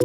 Hi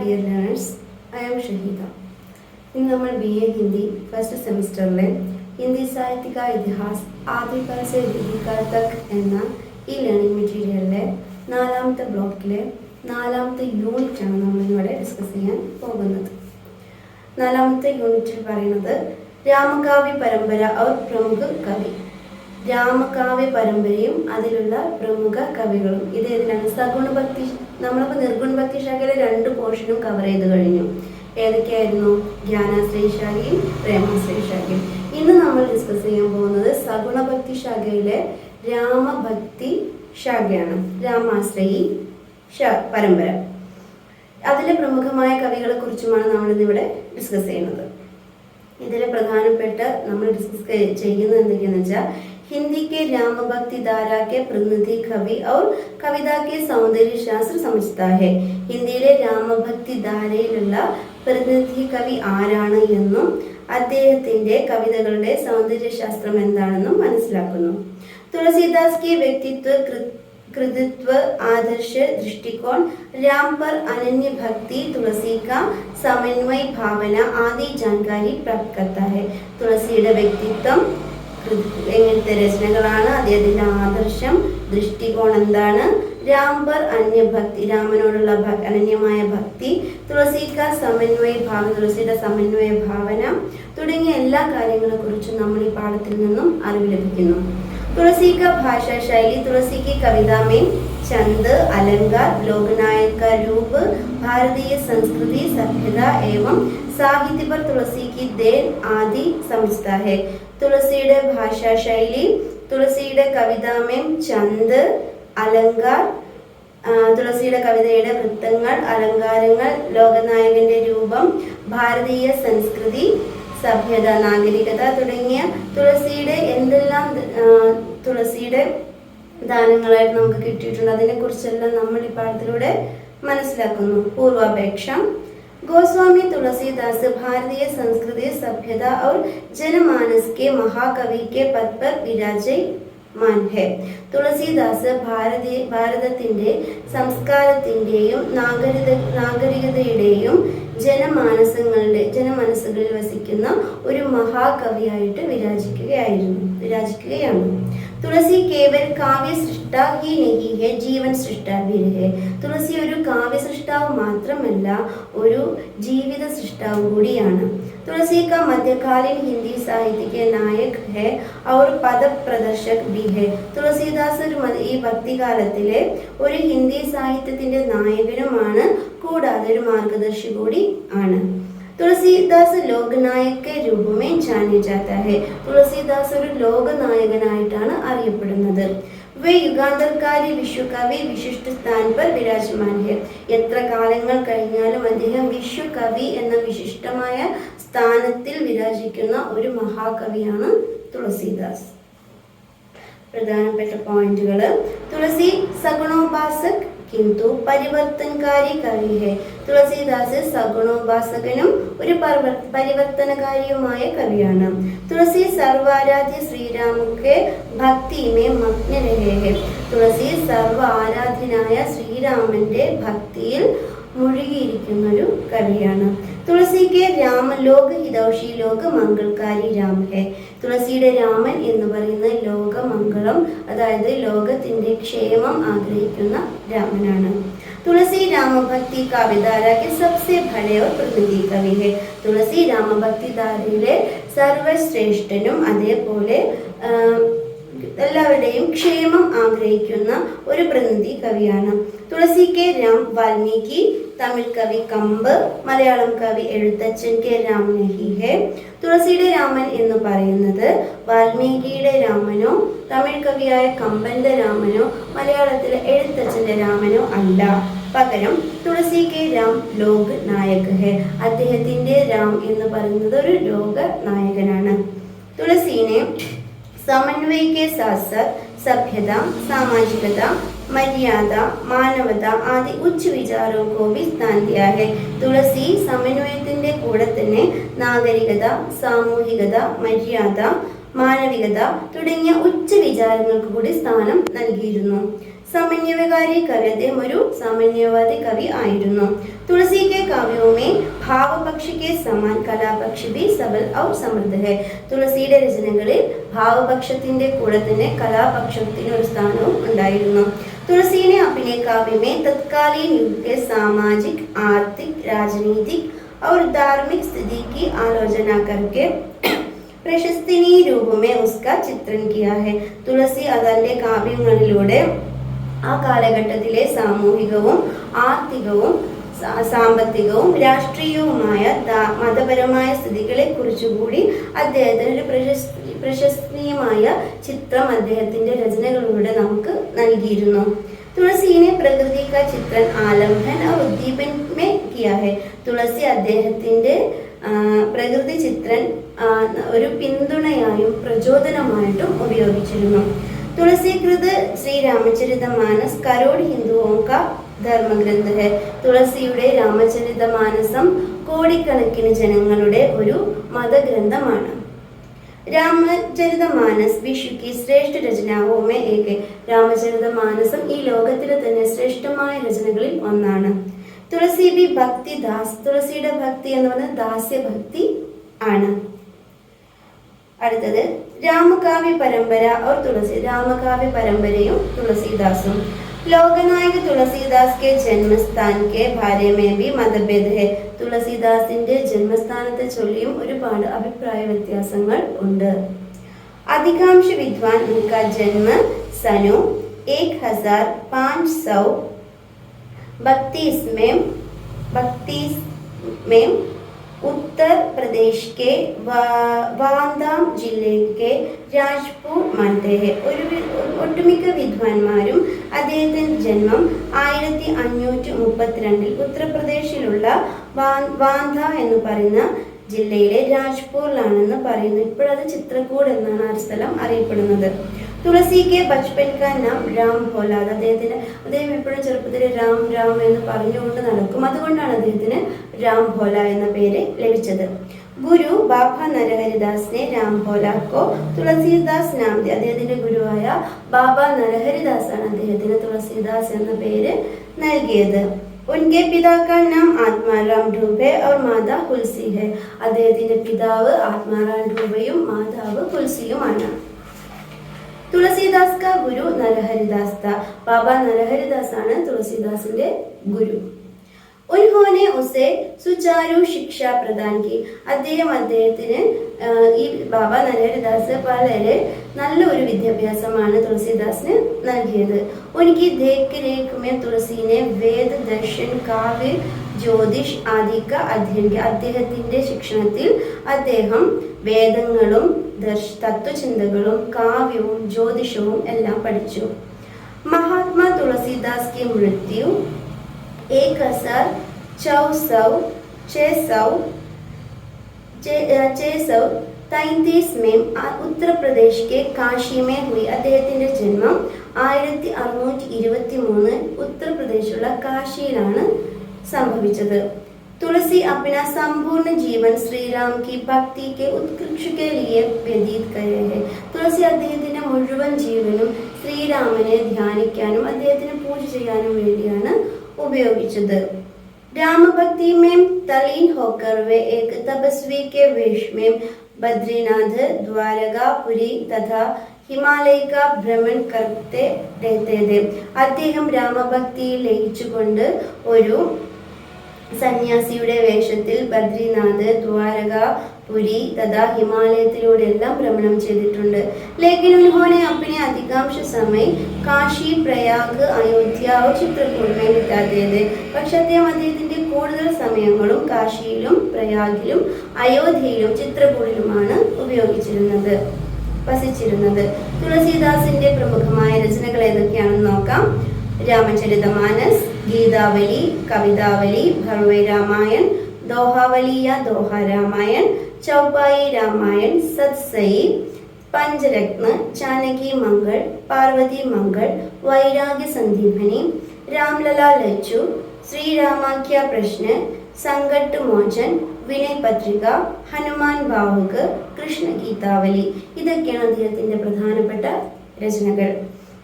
dear learners, I am Shahida. ഇന്ന് നമ്മൾ BA Hindi first സെമിസ്റ്ററിലെ Hindi സാഹിത്യ കാ ഇതിഹാസ് ആദികാൽ സെ വിധികാൽ തക് എന്ന ഈ ലേണിംഗ് മെറ്റീരിയലിലെ 4ാമത്തെ ബ്ലോക്കിലെ 4ാമത്തെ യൂണിറ്റാണ് നമ്മളിവിടെ ഡിസ്കസ് ചെയ്യാൻ പോകുന്നത്. 4ാമത്തെ യൂണിറ്റിൽ പറയുന്നത് രാമകാവ്യ പരമ്പര ഔർ പ്രമുഖ കവി. രാമകാവ്യ പരമ്പരയും അതിലുള്ള പ്രമുഖ കവികളും. ഇത് ഏതിനാണ്? സഗുണഭക്തി. നമ്മളിപ്പോൾ നിർഗുണഭക്തി ശാഖയിലെ 2 പോർഷനും കവർ ചെയ്ത് കഴിഞ്ഞു. ഏതൊക്കെയായിരുന്നു? ജ്ഞാനാശ്രയ ശാഖയും പ്രേമാശ്രയ ശാഖയും. ഇന്ന് നമ്മൾ ഡിസ്കസ് ചെയ്യാൻ പോകുന്നത് സഗുണഭക്തി ശാഖയിലെ രാമഭക്തി ശാഖയാണ്. രാമാശ്രയി പരമ്പര. അതിലെ പ്രമുഖമായ കവികളെ കുറിച്ചുമാണ് നമ്മളിന്നിവിടെ ഡിസ്കസ് ചെയ്യുന്നത്. ഇതിലെ പ്രധാനപ്പെട്ട നമ്മൾ ഡിസ്കസ് ചെയ്യുന്നത് എന്തൊക്കെയാണെന്ന് വെച്ചാൽ हिंदी के राम भक्ति धारा के प्रतिनिधि कवि और कविता के सौंदर्य शास्त्र समझता है. ഹിന്ദിയിലെ രാമഭക്തി ധാരയിലുള്ള പ്രതിനിധി കവി ആരാണ് എന്നും അദ്ദേഹത്തിന്റെ കവിതകളുടെ സൗന്ദര്യശാസ്ത്രം എന്താണെന്നും മനസ്സിലാക്കുന്നു. തുളസീദാസ് के व्यक्तित्व कृतित्व आदर्श दृष्टिकोण राम पर अनन्य भक्ति तुलसी का समन्वय भावना आदि जानकारी प्राप्त करता है. തുളസിയുടെ വ്യക്തിത്വം, എങ്ങനത്തെ രചനകളാണ്, അദ്ദേഹത്തിന്റെ ആദർശം, ദൃഷ്ടികോൺ എന്താണ്, രാം പർ അന്യഭക്തി, രാമനോടുള്ള അനന്യമായ ഭക്തി, തുളസിക്ക സമന്വയ ഭാവന, തുളസിയുടെ സമന്വയ ഭാവന തുടങ്ങിയ എല്ലാ കാര്യങ്ങളെ കുറിച്ചും നമ്മൾ ഈ പാഠത്തിൽ നിന്നും അറിവ് ലഭിക്കുന്നു. तुलसी का भाषा शैली. तुलसी की कविता में छंद, अलंकार, लोकनायक का रूप, भारतीय संस्कृति, सभ्यता एवं साहित्य पर तुलसी की देन आदि समझता है. തുളസിയുടെ ഭാഷാ ശൈലി, തുളസിയുടെ കവിതാമയം, ഛന്ദ്, അലങ്കാർ, തുളസിയുടെ കവിതയുടെ വൃത്തങ്ങൾ, അലങ്കാരങ്ങൾ, ലോകനായകന്റെ രൂപം, ഭാരതീയ സംസ്കൃതി, സഭ്യത, നാഗരികത തുടങ്ങിയ തുളസിയുടെ എന്തെല്ലാം തുളസിയുടെ ദാനങ്ങളായിട്ട് നമുക്ക് കിട്ടിയിട്ടുണ്ട് അതിനെ കുറിച്ചെല്ലാം നമ്മൾ ഈ പാഠത്തിലൂടെ മനസ്സിലാക്കുന്നു. പൂർവാപേക്ഷ. गोस्वामी तुलसीदास भारतीय संस्कृति, सभ्यता और जनमानस के महाकवि के पद पर विराजमान है. തുളസീദാസ് ഭാരതത്തിന്റെ സംസ്കാരത്തിന്റെയും നാഗരികതയുടെയും ജനമനസ്സുകളിൽ വസിക്കുന്ന ഒരു മഹാകവിയായിട്ട് വിരാജിക്കുകയാണ്. തുളസി കേവൽ കാവ്യ സൃഷ്ടാ ഹി നഹി ഹെ, ജീവൻ സൃഷ്ടാ ഭി ഹെ. തുളസി ഒരു കാവ്യ സൃഷ്ടാവ് മാത്രമല്ല, ഒരു ജീവിത സൃഷ്ടാവ് കൂടിയാണ്. തുളസി का मध्यकालीन हिंदी साहित्य के नायक है और पद प्रदर्शक भी है. തുളസീദാസ് ഈ ഭക്തികാലത്തിലെ ഒരു ഹിന്ദി സാഹിത്യത്തിന്റെ നായകനുമാണ്, കൂടാതെ ഒരു മാർഗദർശി കൂടി ആണ്. തുളസീദാസ് ലോകനായക രൂപമേ ജാനെ ജാതാ ഹെ. തുളസീദാസ് ഒരു ലോകനായകനായിട്ടാണ് അറിയപ്പെടുന്നത്. വേ യുഗാന്തർക്കാരി വിശ്വകവി വിശിഷ്ട സ്ഥാൻ പർ വിരാജമാൻ ഹെ. എത്ര കാലങ്ങൾ കഴിഞ്ഞാലും അദ്ദേഹം വിശ്വകവി എന്ന വിശിഷ്ടമായ സ്ഥാനത്തിൽ വിരാജിക്കുന്ന ഒരു മഹാകവിയാണ് തുളസീദാസ്. പ്രധാനപ്പെട്ട പോയിന്റുകൾ. തുളസി സഗുണോപാസക് കിന്തു പരിവർത്തനകാരി കവി ഹെ. തുളസീദാസ് സഗുണോപാസകനും ഒരു പരിവർത്തനകാരിയുമായ കവിയാണ്. തുളസി സർവാരാധ്യ ശ്രീരാമക്കെ ഭക്തി മേ മഗ്ന രഹേ ഹെ. തുളസി സർവ ആരാധ്യനായ ശ്രീരാമന്റെ ഭക്തിയിൽ മുഴുകിയിരിക്കുന്ന ഒരു കവിയാണ്. തുളസിക്ക് രാമ ലോക ഹിതൗഷി ലോക മംഗൾക്കാരി രാം ഹെ. തുളസിയുടെ രാമൻ എന്ന് പറയുന്ന ലോകമംഗളം, അതായത് ലോകത്തിന്റെ ക്ഷേമം ആഗ്രഹിക്കുന്ന രാമനാണ്. തുളസി രാമഭക്തി കാവ്യധാരയ്ക്ക് സബ്സെ ബഡേ और പ്രതിനിധി കവി ഹെ. തുളസി രാമഭക്തി ധാരയിലെ സർവശ്രേഷ്ഠനും അതേപോലെ എല്ലാവരുടെയും ക്ഷേമം ആഗ്രഹിക്കുന്ന ഒരു പ്രതിനിധി കവിയാണ്. തുളസി കെ രാം വാൽമീകി, തമിഴ് കവി കമ്പ്, മലയാളം കവി എഴുത്തച്ഛൻ കെ രാം നഹി ഹെ. തുളസിയുടെ രാമൻ എന്ന് പറയുന്നത് വാൽമീകിയുടെ രാമനോ തമിഴ് കവിയായ കമ്പന്റെ രാമനോ മലയാളത്തിലെ എഴുത്തച്ഛന്റെ രാമനോ അല്ല. പകരം തുളസി കെ രാം ലോക് നായക് ഹെ. അദ്ദേഹത്തിന്റെ രാം എന്ന് പറയുന്നത് ഒരു ലോക നായകനാണ്. തുളസീനെ സമന്വയ के साथ साथ सभ्यता, सामाजिकता, मर्यादा, मानवता आदि उच्च विचारों को भी स्थान दिया है. തുളസി സമന്വയത്തിന്റെ കൂടെ തന്നെ നാഗരികത, സാമൂഹികത, മര്യാദ, മാനവികത തുടങ്ങിയ ഉच्च വിചാരങ്ങൾക്ക് കൂടി സ്ഥാനം നൽകിയിരുന്നു. समन्वयकारी कवि, അദ്ദേഹം ഒരു साम्यवादी कवि ആയിരുന്നു. तुलसी के काव्यों में भाव पक्ष के समान कला पक्ष भी सबल और समृद्ध है. തുളസിയുടെ രചനകളിൽ ഭാവപക്ഷത്തിന്റെ കൂടെ തന്നെ കലാപക്ഷത്തിന് ഒരു സ്ഥാനവും ഉണ്ടായിരുന്നു. तुलसी ने अपने काव्य में तत्कालीन युग के सामाजिक, आर्थिक, राजनीतिक और धार्मिक स्थिति की आलोचना करके प्रशस्तीय रूप में उसका चित्रण किया है. തുളസി അതിന്റെ കാവ്യങ്ങളിലൂടെ ആ കാലഘട്ടത്തിലെ സാമൂഹികവും ആർത്ഥികവും സാമ്പത്തികവും രാഷ്ട്രീയവുമായ മതപരമായ സ്ഥിതികളെ കുറിച്ചുകൂടി അദ്ദേഹത്തിന് ഒരു പ്രശസ്തനീയമായ ചിത്രം അദ്ദേഹത്തിന്റെ രചനകളിലൂടെ നമുക്ക് നൽകിയിരുന്നു. तुलसी ने प्रकृति का चित्रण आलम्बन और उद्दीपन में किया है. തുളസി അദ്ദേഹത്തിന്റെ പ്രകൃതി ചിത്രം ഒരു പിന്തുണയായും പ്രചോദനമായിട്ടും ഉപയോഗിച്ചിരുന്നു. तुलसीकृत श्री रामचरितमानस करोड़ हिंदुओं का ധർമ്മഗ്രന്ഥ ഹെ. തുളസിയുടെ രാമചരിതമാനസം കോടിക്കണക്കിന് ജനങ്ങളുടെ ഒരു മതഗ്രന്ഥമാണ്. രാമചരിതമാനസ് വിശ്വ की श्रेष्ठ रचनाओं में एक है. രാമചരിതമാനസം ഈ ലോകത്തിലെ തന്നെ ശ്രേഷ്ഠമായ രചനകളിൽ ഒന്നാണ്. തുളസി ബി ഭക്തി ദാസ്. തുളസിയുടെ ഭക്തി എന്ന് പറയുന്നത് ദാസ്യഭക്തി ആണ്. അടുത്തത് രാമകാവ്യ പരമ്പര और തുളസി. രാമകാവ്യ പരമ്പരയും തുളസീദാസും. ലോകനായക തുളസീദാസ് के जन्मस्थान के बारे में भी मतभेद है. തുളസീദാസിന്റെ ജന്മസ്ഥാനത്തെ ചൊല്ലിയും ഒരുപാട് അഭിപ്രായ വ്യത്യാസങ്ങൾ ഉണ്ട്. अधिकांश विद्वान उनका जन्म सन 1532 में उत्तर प्रदेश के വാന്താം ജില്ലേ के രാജ്പൂർ മാനते हैं. ഒട്ടുമിക്ക വിദ്വാൻമാരും അദ്ദേഹത്തിന്റെ ജന്മം 1532 ഉത്തർപ്രദേശിലുള്ള വാന്ത എന്ന് പറയുന്ന ജില്ലയിലെ രാജ്പൂരിലാണെന്ന് പറയുന്നു. ഇപ്പോഴത് ചിത്രകൂട് എന്നാണ് ആ സ്ഥലം അറിയപ്പെടുന്നത്. തുളസി കെ ബച്പൻ കാ നാം രാം ഭോല. അദ്ദേഹം എപ്പോഴും ചെറുപ്പത്തിൽ രാം രാം എന്ന് പറഞ്ഞുകൊണ്ട് നടക്കും. അതുകൊണ്ടാണ് അദ്ദേഹത്തിന് രാം ഭോല എന്ന പേര് ലഭിച്ചത്. ഗുരു ബാബ നരഹരിദാസിനെ രാം ഭോല കോ തുളസീദാസ് നാം ദി. അദ്ദേഹത്തിന്റെ ഗുരുവായ ബാബ നരഹരിദാസ് ആണ് അദ്ദേഹത്തിന് തുളസീദാസ് എന്ന പേര് നൽകിയത്. ഉൻകെ പിതാ കാ നാം ആത്മാറാം ധൂബെ और മാതാ തുളസി ഹെ. അദ്ദേഹത്തിന്റെ പിതാവ് ആത്മാറാം ധൂബയും മാതാവ് തുളസിയുമാണ്. തുളസീദാസ് കാ ഗുരു നരഹരിദാസ് था. ബാബ നരഹരിദാസ് ആണ് തുളസീദാസിന്റെ ഗുരു. ഉൻഹോനെ ഉസെ സുചാരു ശിക്ഷ പ്രദാൻ കി. അദ്ദേഹത്തിന് ഈ ബാബ നരഹരിദാസ് വളരെ നല്ലൊരു വിദ്യാഭ്യാസമാണ് തുളസീദാസിന് നൽകിയത്. ഉനकी देख रेख में तुलसी ने वेद, दर्शन, काव्य, ജ്യോതിഷ് ആദി का अध्ययन किया. അദ്ദേഹത്തിന്റെ ശിക്ഷണത്തിൽ അദ്ദേഹം വേദങ്ങളും തത്വചിന്തകളും കാവ്യവും ജ്യോതിഷവും എല്ലാം പഠിച്ചു. മഹാത്മാ തുളസീദാസ് की मृत्यु 1633 में उत्तर प्रदेश के काशी में हुई. അദ്ദേഹത്തിന്റെ ജന്മം 1623 ഉത്തർപ്രദേശിലുള്ള കാശിയിലാണ് സംഭവിച്ചത്. तुलसी अपना संपूर्ण जीवन श्री राम की भक्ति के उत्कृष्ट के लिए व्यतीत करे है. തുളസി അദ്ദേഹത്തിന്റെ മുഴുവൻ ജീവനും ശ്രീരാമനെ ധ്യാനിക്കാനും അദ്ദേഹത്തിന് പൂജ ചെയ്യാനും വേണ്ടിയാണ് ഉപയോഗിച്ചത്. रामभक्ति में तल्लीन होकर वे एक तपस्वी के वेश में बद्रीनाथ, द्वारका, पुरी तथा ഹിമാലയ का भ्रमण करते रहते थे. അദ്ദേഹം രാമഭക്തിയിൽ ലയിച്ചുകൊണ്ട് ഒരു സന്യാസിയുടെ വേഷത്തിൽ ബദ്രിനാഥ്, ദ്വാരക, पुरी तथा हिमालयത്തിലൂടെയെല്ലാം ഭ്രമണം ചെയ്തിട്ടുണ്ട്. लेकिन उन्होंने अपने अधिकांश समय കാശി, പ്രയാഗ്, അയോധ്യ ചിത്രകൂട് में बिताते थे. പക്ഷെ അദ്ദേഹത്തിന്റെ കൂടുതൽ സമയങ്ങളും കാശിയിലും പ്രയാഗിലും അയോധ്യയിലും ചിത്രകൂടിലുമാണ് ഉപയോഗിച്ചിരുന്നത്, വസിച്ചിരുന്നത്. തുളസീദാസിന്റെ പ്രമുഖമായ രചനകൾ ഏതൊക്കെയാണെന്ന് നോക്കാം. രാമചരിതമാനസ്, ഗീതാവലി, കവിതാവലി, ഭർവേ രാമായൺ, दोहावली या दोहा रामायण, चौपाई रामायण, सत्सई, पंचरत्न, चाणकी मंगल, पार्वती मंगल, वैराग्य संदीपनी, रामलला लच्चू, श्री रामाख्या प्रश्न, संकट मोचन, विनय पत्रिका, हनुमान भावुक, कृष्ण गीतावली. ഇതൊക്കെയാണ് അദ്ദേഹത്തിന്റെ പ്രധാനപ്പെട്ട രചനകൾ.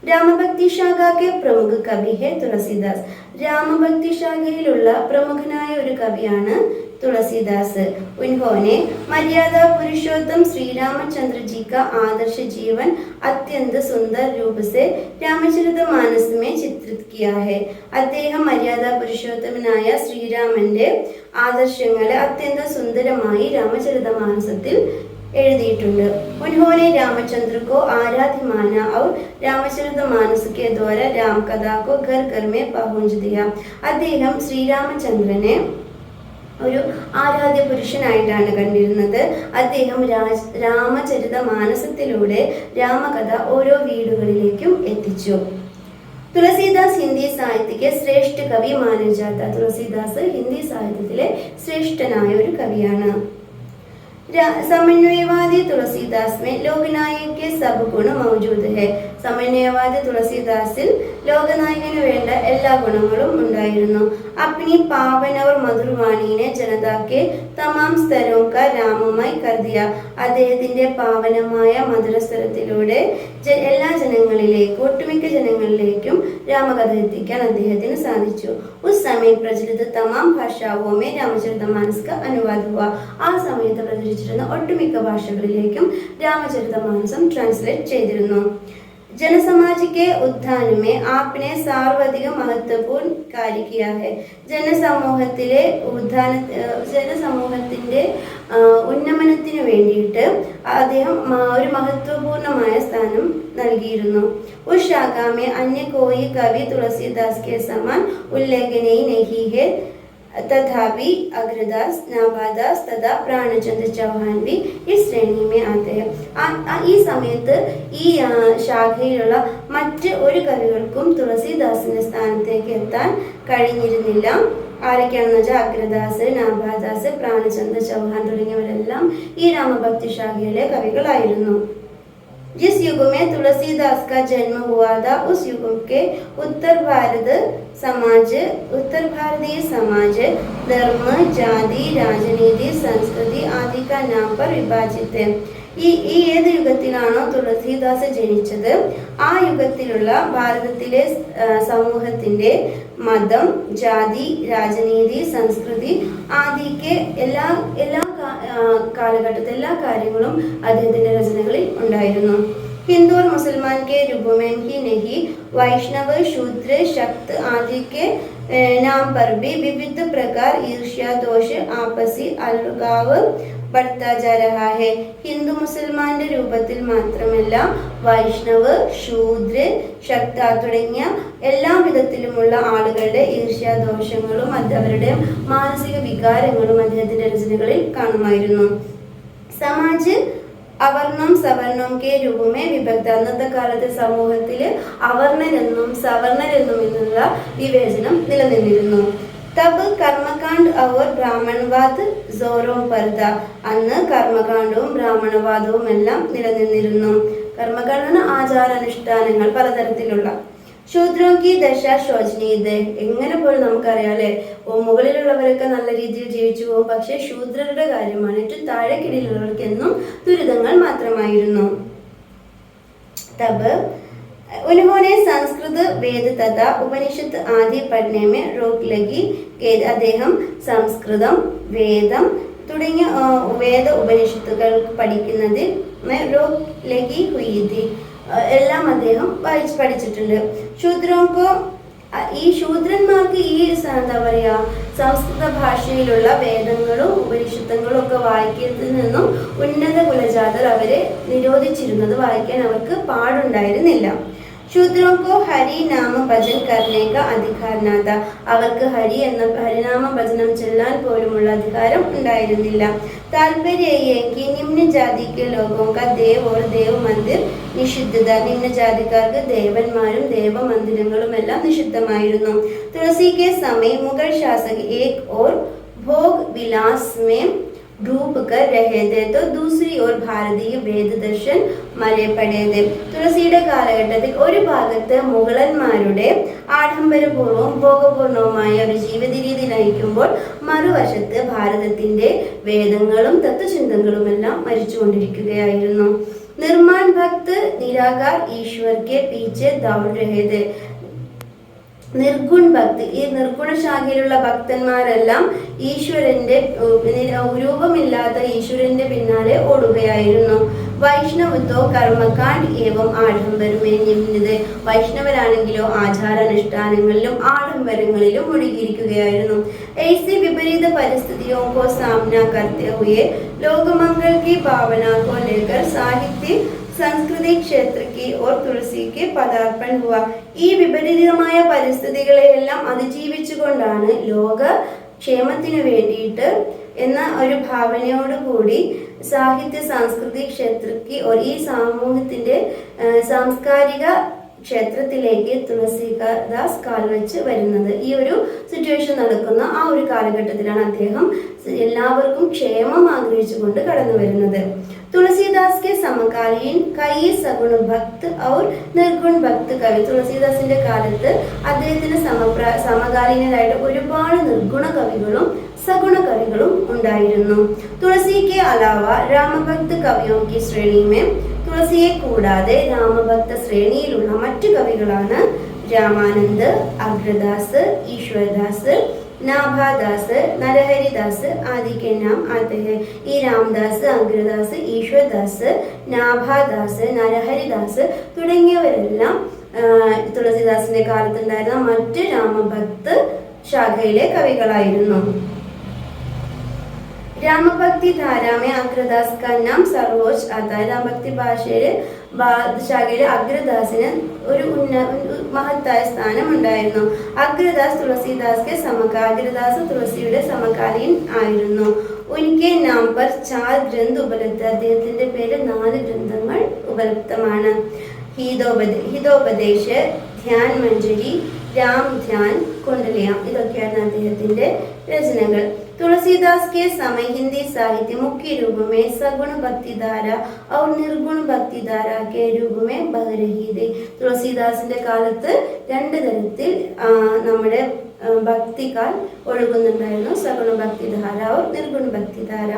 രാമഭക്തി ശാഖ के प्रमुख कवि है तुलसीदास. രാമഭക്തി ശാഖയിലുള്ള പ്രമുഖനായ ഒരു കവിയാണ് तुलसीदास. उन्होंने मर्यादा पुरुषोत्तम श्री रामचंद्र जी का आदर्श जीवन अत्यंत सुंदर रूप से रामचरितमानस में चित्रित किया है. അദ്ദേഹം മര്യാദ പുരുഷോത്തമനായ ശ്രീരാമന്റെ ആദർശങ്ങളെ അത്യന്ത സുന്ദരമായി രാമചരിതമാനസത്തിൽ എഴുതിയിട്ടുണ്ട്. उन्होंने रामचंद्र को आराध्य माना और रामचरितमानस के द्वारा राम कथा को घर घर में पहुंच दिया. അദ്ദേഹം ശ്രീരാമചന്ദ്രനെ ഒരു ആരാധ്യ പുരുഷനായിട്ടാണ് കണ്ടിരുന്നത്. അദ്ദേഹം രാമചരിതമാനസത്തിലൂടെ രാമകഥ ഓരോ വീടുകളിലേക്കും എത്തിച്ചു. तुलसीदास हिंदी साहित्य के श्रेष्ठ कवि माना जाता. തുളസീദാസ് ഹിന്ദി സാഹിത്യത്തിലെ ശ്രേഷ്ഠനായ ഒരു കവിയാണ്. समन्वयवादी तुलसीदास में लोकनायक के सब गुण मौजूद है. സമന്വയവാദി തുളസീദാസിൽ ലോകനായകന് വേണ്ട എല്ലാ ഗുണങ്ങളും ഉണ്ടായിരുന്നു. अपनी पावन और मधुर वाणी ने जनता के तमाम स्तरों का राममय कर दिया. അദ്ദേഹത്തിന്റെ പാവനമായ മധുരസ്വരത്തിലൂടെ എല്ലാ ജനങ്ങളിലേക്കും ഒട്ടുമിക്ക ജനങ്ങളിലേക്കും രാമകഥ എത്തിക്കാൻ അദ്ദേഹത്തിന് സാധിച്ചു. उस समय प्रचलित तमाम भाषाओं में रामचरितमानस का अनुवाद हुआ. ആ സമയത്ത് പ്രചരിച്ചിരുന്ന ഒട്ടുമിക്ക ഭാഷകളിലേക്കും രാമചരിതമാനസം ട്രാൻസ്ലേറ്റ് ചെയ്തിരുന്നു. जनसमाज के उत्थान में आपने सर्वाधिक महत्वपूर्ण कार्य किया है. ജനസമൂഹത്തിന്റെ ഉന്നമനത്തിനു വേണ്ടിയിട്ട് അദ്ദേഹം ഒരു മഹത്വപൂർണമായ സ്ഥാനം നൽകിയിരുന്നു. उस शाखा में अन्य कोई कवि तुलसीदास के समान उल्लेखनीय नहीं है. तथापि अग्रदास, नाभादास तथा प्राणचंद्र चौहान भी इस श्रेणी में आते हैं. ഈ സമയത്ത് ഈ ശാഖയിലുള്ള മറ്റ് ഒരു കവികൾക്കും തുളസീദാസിന്റെ സ്ഥാനത്തേക്ക് എത്താൻ കഴിഞ്ഞിരുന്നില്ല. ആരൊക്കെയാണെന്ന് വെച്ചാൽ അഗ്രദാസ്, നാഭാദാസ്, പ്രാണചന്ദ്ര ചൗഹാൻ തുടങ്ങിയവരെല്ലാം ഈ രാമഭക്തി ശാഖയിലെ കവികളായിരുന്നു. जिस युग में तुलसीदास का जन्म हुआ था उस युग के उत्तर भारतीय समाज धर्म, जाति, राजनीति, संस्कृति आदि का नाम पर विभाजित है. ഈ ഏത് യുഗത്തിലാണോ തുളസീദാസ് ജനിച്ചത് ആ യുഗത്തിലുള്ള ഭാരതത്തിലെ സമൂഹത്തിന്റെ മതം, ജാതി, രാജനീതി, സംസ്കൃതി ആദിക്ക് എല്ലാ കാലഘട്ടത്തിൽ എല്ലാ കാര്യങ്ങളും അദ്ദേഹത്തിന്റെ രചനകളിൽ ഉണ്ടായിരുന്നു. हिंदू और मुसलमान के रूप में ही नहीं, वैष्णव, शूद्र, शक्त आदि के नाम पर भी विविध प्रकार ईर्ष्या, दोष, आपसी अलगाव बढ़ता जा रहा है. ഹിന്ദു മുസൽമാന്റെ രൂപത്തിൽ മാത്രമല്ല വൈഷ്ണവ്, ശൂദ്ര, ശക്ത തുടങ്ങിയ എല്ലാ വിധത്തിലുമുള്ള ആളുകളുടെ ഈർഷ്യാദോഷങ്ങളും അവരുടെ മാനസിക വികാരങ്ങളും അദ്ദേഹത്തിന്റെ രചനകളിൽ കാണുമായിരുന്നു. സമാജ് അവർണം സവർണം കെ രൂപമേ വിഭക്ത. അന്നത്തെ കാലത്തെ സമൂഹത്തിൽ അവർണരെന്നും സവർണരെന്നും എന്നുള്ള വിവേചനം നിലനിന്നിരുന്നു. തബ് കർമ്മകാണ്ഡ് അവർ ബ്രാഹ്മണവാദ് സോറോം പർദ. അന്ന് കർമ്മകാണ്ഡവും ബ്രാഹ്മണവാദവും എല്ലാം നിലനിന്നിരുന്നു. കർമ്മകാണ്ഡ ആചാരാനുഷ്ഠാനങ്ങൾ പലതരത്തിലുള്ള. ശൂദ്രോക്കി ദശ ശോചനീയത. എങ്ങനെ പോലും നമുക്കറിയാലേ, മുകളിലുള്ളവരൊക്കെ നല്ല രീതിയിൽ ജീവിച്ചു പോകും, പക്ഷെ ശൂദ്രരുടെ കാര്യമാണ് ഏറ്റവും താഴെക്കിടയിലുള്ളവർക്ക് എന്നും ദുരിതങ്ങൾ മാത്രമായിരുന്നു. തബ് उन्होंने संस्कृत वेद तथा उपनिषद आदि पढ़ने में रोक लगी. അദ്ദേഹം സംസ്കൃതം, വേദം തുടങ്ങിയ വേദ ഉപനിഷത്തുകൾ പഠിക്കുന്നതിൽ रोक लगी हुई थी. എല്ലാം അദ്ദേഹം പഠിച്ചിട്ടുണ്ട്. ശൂദ്രോं को ഈ ശൂദ്രന്മാർക്ക് ഈ എന്താ പറയാ സംസ്കൃത ഭാഷയിലുള്ള വേദങ്ങളും ഉപനിഷത്തുകളും ഒക്കെ വായിക്കുന്നതിൽ നിന്നും ഉന്നത കുലജാതർ അവരെ നിരോധിച്ചിരുന്നത്, വായിക്കാൻ അവർക്ക് പാടുണ്ടായിരുന്നില്ല. ശൂദ്രോക്കോ ഹരി നാമ ഭജൻ കർണേക അധികാരനാഥ, അവർക്ക് ഹരിനാമ ഭജനം ചെല്ലാൻ പോലുമുള്ള അധികാരം ഉണ്ടായിരുന്നില്ല. താല്പര്യേക്ക് നിമ്ന ജാതിക്ക് ലോകോക ദേവ് ഓർ ദേവ് മന്ദിർ നിഷിദ്ധത, നിമ്ന ജാതിക്കാർക്ക് ദേവന്മാരും ദേവമന്ദിരങ്ങളും എല്ലാം നിഷിദ്ധമായിരുന്നു. തുളസി കെ സമയം മുഗൾ ശാസക ഏക് ഓർ ഭോഗ് വിലാസ് में डूब कर रहे थे तो दूसरी ओर ഭാരതീയ വേദ ദർശൻ മലയപ്പടേത്. തുളസിയുടെ കാലഘട്ടത്തിൽ ഒരു ഭാഗത്ത് മുഗളന്മാരുടെ ആഡംബരപൂർവ്വം ഭോഗപൂർണവുമായ ഒരു ജീവിത രീതി നയിക്കുമ്പോൾ മറുവശത്ത് ഭാരതത്തിന്റെ വേദങ്ങളും തത്വചിന്തകളുമെല്ലാം മരിച്ചുകൊണ്ടിരിക്കുകയായിരുന്നു. നിർമ്മാൺ ഭക്ത് നിരാകാർ ഈശ്വർ കെ പീछे दौड़ रहे थे. നിർഗുൺ ഭക്തി, ഈ നിർഗുണ ശാഖയിലുള്ള ഭക്തന്മാരെല്ലാം ഈശ്വരന്റെ രൂപമില്ലാത്ത ഈശ്വരന്റെ പിന്നാലെ ഓടുകയായിരുന്നു. വൈഷ്ണവത്തോ കർമ്മകാണ്ഡ് ഏവം ആഡംബരമേ നിമ്നത്, വൈഷ്ണവരാണെങ്കിലോ ആചാരാനുഷ്ഠാനങ്ങളിലും ആഡംബരങ്ങളിലും മുഴുകിയിരിക്കുകയായിരുന്നു. ऐसी विपरीत परिस्थितियों को सामना करते हुए लोकमंगल की भावना को लेकर साहित्य സംസ്കൃതി ക്ഷേത്രക്ക് ഓർ തുളസിക്ക് പദാർപ്പൺ ഹുവ. ഈ വിപരീതമായ പരിസ്ഥിതികളെയെല്ലാം അതിജീവിച്ചുകൊണ്ടാണ് ലോക ക്ഷേമത്തിനു വേണ്ടിയിട്ട് എന്ന ഒരു ഭാവനയോടുകൂടി സാഹിത്യ സംസ്കൃതി ക്ഷേത്രക്ക് ഈ സമൂഹത്തിന്റെ സാംസ്കാരിക ക്ഷേത്രത്തിലേക്ക് തുളസിദാസ് കാൽവെച്ച് വരുന്നത്. ഈ ഒരു സിറ്റുവേഷൻ നടക്കുന്ന ആ ഒരു കാലഘട്ടത്തിലാണ് അദ്ദേഹം എല്ലാവർക്കും ക്ഷേമം ആഗ്രഹിച്ചുകൊണ്ട് കടന്നു വരുന്നത്. തുളസിദാസ് के സമകാലീൻ കൈ സഗുണ ഭക്ത് ഔർ നിർഗുൺ ഭക്ത് കവി. തുളസിദാസിന്റെ കാലത്ത് അദ്ദേഹത്തിന് സമകാലീനരായിട്ട് ഒരുപാട് നിർഗുണ കവികളും സഗുണ കവികളും ഉണ്ടായിരുന്നു. തുളസി കെ അലാവ രാമഭക്ത് കവിയോ की श्रेणी में, തുളസിയെ കൂടാതെ രാമഭക്ത ശ്രേണിയിലുള്ള മറ്റു കവികളാണ് രാമാനന്ദ്, അഗ്രദാസ്, ഈശ്വരദാസ്, നാഭാദാസ്, നരഹരിദാസ് ആദി के नाम आते हैं. ഈ രാംദാസ്, അഗ്രദാസ്, ഈശ്വരദാസ്, നാഭാദാസ്, നരഹരിദാസ് തുടങ്ങിയവരെല്ലാം തുളസിദാസിന്റെ കാലത്തുണ്ടായിരുന്ന മറ്റ് രാമഭക്ത് ശാഖയിലെ കവികളായിരുന്നു. രാമഭക്തി ധാരാമേ അഗ്രദാസ് का नाम सर्वोच्च आता है. രാമഭക്തി ശാഖയിലെ അഗ്രദാസിന് ഒരു മഹത്തായ സ്ഥാനം ഉണ്ടായിരുന്നു. അഗ്രദാസ് തുളസിദാസ് അഗ്രദാസ് തുളസിയുടെ സമകാലീൻ ആയിരുന്നു. ഉൻകെ നാം പർ 4 ഗ്രന്ഥ ഉപലബ്ധ, അദ്ദേഹത്തിന്റെ പേര് 4 ഗ്രന്ഥങ്ങൾ ഉപലബ്ധമാണ്. ഹിതോപദേശ, ധ്യാൻ മഞ്ജരി, രാം ധ്യാൻ, കുണ്ടലിയ, ഇതൊക്കെയാണ് അദ്ദേഹത്തിന്റെ രചനകൾ. तुलसीदास के समय हिंदी साहित्य मुख्य रूप में सगुण भक्ति धारा और निर्गुण भक्ति धारा के रूप में बह रही थी. തുളസിദാസിന്റെ കാലത്ത് രണ്ട് തരത്തിൽ നമ്മുടെ ഭക്തികാൽ ഒഴുകുന്നുണ്ടായിരുന്നു. സഗുണ ഭക്തിധാര और निर्गुण ഭക്തിധാര.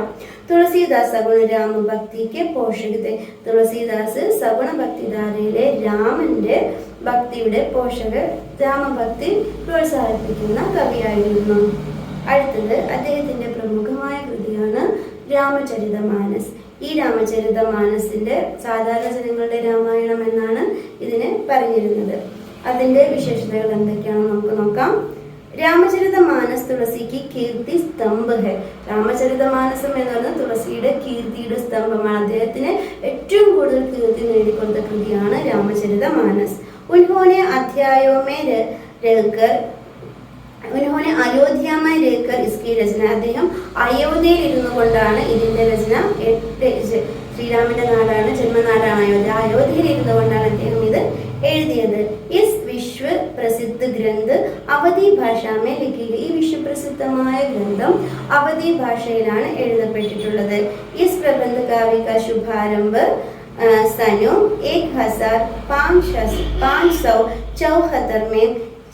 തുളസിദാസ് സഗുണ രാമ ഭക്തിക്ക് പോഷകത്തെ. തുളസിദാസ് സഗുണ ഭക്തിധാരയിലെ രാമന്റെ ഭക്തിയുടെ പോഷക, രാമഭക്തി പ്രോത്സാഹിപ്പിക്കുന്ന കവിയായിരുന്നു. അടുത്തത് അദ്ദേഹത്തിന്റെ പ്രമുഖമായ കൃതിയാണ് രാമചരിതമാനസ്. ഈ രാമചരിതമാനസിന്റെ സാധാരണ ജനങ്ങളുടെ രാമായണം എന്നാണ് ഇതിനെ പറഞ്ഞിരുന്നത്. അതിന്റെ വിശേഷതകൾ എന്തൊക്കെയാണെന്ന് നമുക്ക് നോക്കാം. രാമചരിതമാനസ് തുളസിക്ക് കീർത്തി സ്തംഭ് ഹെ. രാമചരിതമാനസം എന്ന് പറയുന്നത് തുളസിയുടെ കീർത്തിയുടെ സ്തംഭമാണ്. അദ്ദേഹത്തിന് ഏറ്റവും കൂടുതൽ കീർത്തി നേടിക്കൊടുത്ത കൃതിയാണ് രാമചരിതമാനസ്. ഉൻഹോനെ അധ്യായോമേ രഹ്കർ ഉन्होंने अयोध्या में रहकर इसकी रचना. അദ്ദേഹം അയോധ്യയിൽ ഇരുന്നു കൊണ്ടാണ് ഇതിന്റെ രചന. ശ്രീരാമന്റെ നാടാണ്, ജന്മനാടാണ് അയോധ്യ. അയോധ്യയിൽ ഇരുന്നു കൊണ്ടാണ് അദ്ദേഹം ഇത് എഴുതിയത്. इस विश्व प्रसिद्ध ग्रंथ അവധി ഭാഷാമേ ലിഖിക. ഈ വിശ്വപ്രസിദ്ധമായ ഗ്രന്ഥം അവധി ഭാഷയിലാണ് എഴുതപ്പെട്ടിട്ടുള്ളത്. इस प्रबंध काव्य का शुभारंभ सन 1574 में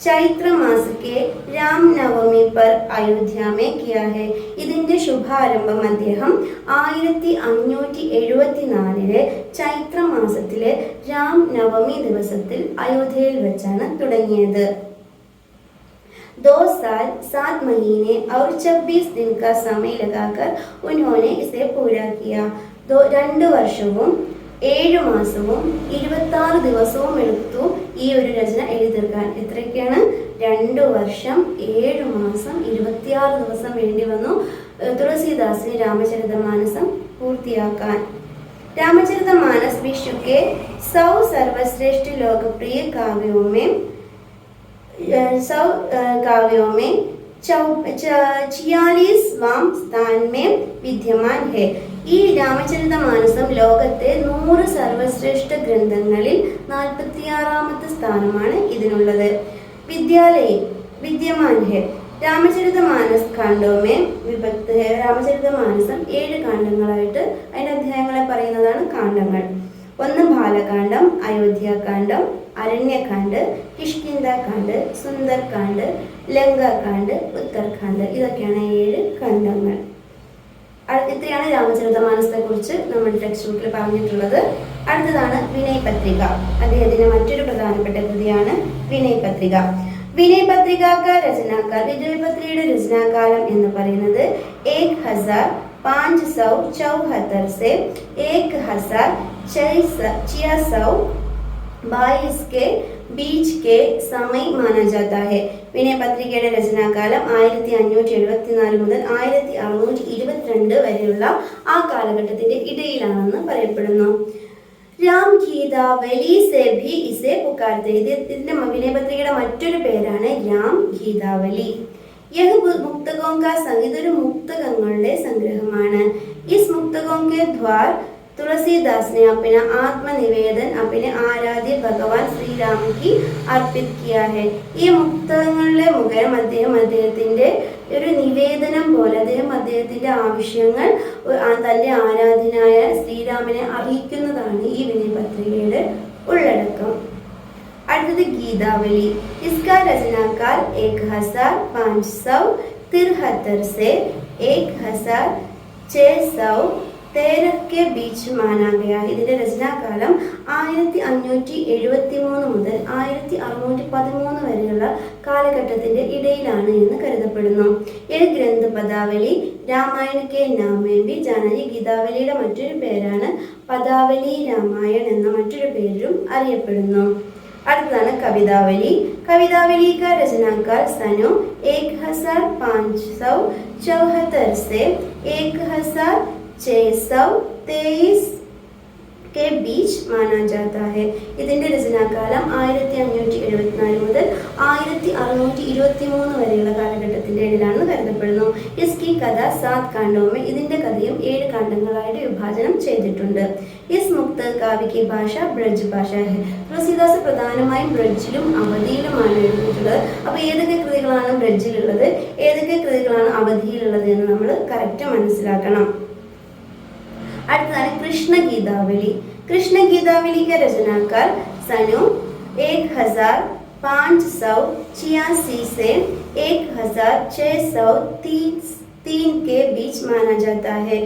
चैत्र मास के रामनवमी पर अयोध्യ में किया है. ഇതിന്റെ ശുഭാരംഭം അദ്ദേഹം 1574 ചൈത്ര മാസത്തിലെ രാംനവമി ദിവസത്തിൽ അയോധ്യയിൽ വെച്ചാണ് തുടങ്ങിയത്. 2 साल 7 महीने और 26 दिन का समय लगाकर उन्होंने इसे पूरा किया. 2 വർഷവും 7 മാസവും 26 ദിവസവും എടുത്തു ഈ ഒരു രചന എഴുതി തീർക്കാൻ. എത്രയൊക്കെയാണ്? 2 വർഷം 7 മാസം 26 ദിവസം വേണ്ടി വന്നു തുളസീദാസിന് രാമചരിതമാനസം पूर्तियाकान। रामचरितमानस विश्व के 100 सर्वश्रेष्ठ लोकप्रिय काव्यों में 46वां स्थान में विद्यमान है। ഈ രാമചരിതമാനസം ലോകത്തെ 100 സർവശ്രേഷ്ഠ ഗ്രന്ഥങ്ങളിൽ 46ാമത്തെ സ്ഥാനമാണ് ഇതിനുള്ളത്. विद्यमान है। രാമചരിതമാനസ് ഖണ്ഡോമേ വിഭക്ത ഹെ. രാമചരിതമാനസം 7 കാണ്ഡങ്ങളായിട്ട് അതിന്റെ അധ്യായങ്ങളെ പറയുന്നതാണ് കാണ്ഡങ്ങൾ. 1 ബാലകാന്ഡം, അയോധ്യാകാന്ഡം, അരണ്യകാന്ഡ്, കിഷ്കിന്ധാകാന്ഡ്, സുന്ദർകാന്ഡ്, ലങ്കാകാന്ഡ്, ഉത്തർകാന്ഡ്. ഇതൊക്കെയാണ് 7 ഖണ്ഡങ്ങൾ. ഇത്രയാണ് രാമചരിതമാനസത്തെ കുറിച്ച് നമ്മുടെ ടെക്സ്റ്റ് ബുക്കിൽ പറഞ്ഞിട്ടുള്ളത്. അടുത്തതാണ് വിനയ് പത്രിക. അദ്ദേഹത്തിന്റെ മറ്റൊരു പ്രധാനപ്പെട്ട കൃതിയാണ് വിനയ് പത്രിക. വിനയ് പത്രിക രചനാകാൽ, വിനയ് പത്രികയുടെ രചനാകാലം എന്ന് പറയുന്നത് 1574 से 1622 के बीच के समय माना जाता है. വിനയ് പത്രികയുടെ രചനാകാലം 1574 മുതൽ 1622 വരെയുള്ള ആ കാലഘട്ടത്തിന്റെ ഇടയിലാണെന്ന് പറയപ്പെടുന്നു. രാം ഗീതാവലി സെ ഭി ഇസെ പുകാർത്തെ. ഇതിന്റെ വിനയ് പത്രികയുടെ മറ്റൊരു പേരാണ് രാം ഗീതാവലി. യഹ് മുക്തകോं का संग्रह, ഇതൊരു മുക്തകങ്ങളുടെ സംഗ്രഹമാണ്. ഇസ് മുക്തകോं के द्वार तुलसीदास ने अपना आत्मनिवेदन अपने आराध्य भगवान श्री राम की अर्पित किया है. ഈ മുക്തകങ്ങളിലെ മുഖേന അദ്ദേഹത്തിന്റെ ഒരു നിവേദനം പോലെ അദ്ദേഹത്തിന്റെ ആവശ്യങ്ങൾ തന്റെ ആരാധനായ ശ്രീരാമനെ അറിയിക്കുന്നതാണ് ഈ വിനയ് പത്രികയുടെ ഉള്ളടക്കം. അടുത്തത് ഗീതാവലി. इसका रचनाकाल 1573 से 1613 के बीच माना गया. ഇതിന്റെ രചനാകാലം 1573 മുതൽ 1613 വരെയുള്ള കാലഘട്ടത്തിന്റെ ഇടയിലാണ് എന്ന് കരുതപ്പെടുന്നു. ഈ ഗ്രന്ഥ പദാവലി രാമായണ കെ നാമേ ബി ജാന. ഈ ഗീതാവലിയുടെ മറ്റൊരു പേരാണ് പദാവലി രാമായൺ എന്ന മറ്റൊരു പേരിലും അറിയപ്പെടുന്നു. അടുത്തതാണ് കവിതാവലി. കവിതാവലി का रचनाकाल सन 1574 से 1623 के बीच माना जाता है. ഇതിന്റെ രചനാകാലം 1574 മുതൽ 1623 വരെയുള്ള കാലഘട്ടത്തിന്റെ ഇടയിലാണെന്ന് കരുതപ്പെടുന്നു. ഇസ്കി കഥ 7 കാണ്ഡോമേ. ഇതിന്റെ കഥയും 7 കാണ്ഡങ്ങളായിട്ട് വിഭാജനം ചെയ്തിട്ടുണ്ട്. ഇസ് മുക്ത കാവ്യ की ഭാഷ ബ്രജ് ഭാഷ है. തുളസീദാസ് പ്രധാനമായും ബ്രജിലും അവധിയിലുമാണ് എഴുതിയിട്ടുള്ളത്. അപ്പോൾ ഏതൊക്കെ കൃതികളാണ് ബ്രജിലുള്ളത്, ഏതൊക്കെ കൃതികളാണ് അവധിയിലുള്ളത് എന്ന് നമ്മൾ കറക്റ്റ് മനസ്സിലാക്കണം. അടുത്തതാണ് കൃഷ്ണ ഗീതാവലി. കൃഷ്ണ ഗീതാവലി का रचनाकाल सन 1586 से 1633 के बीच माना जाता है.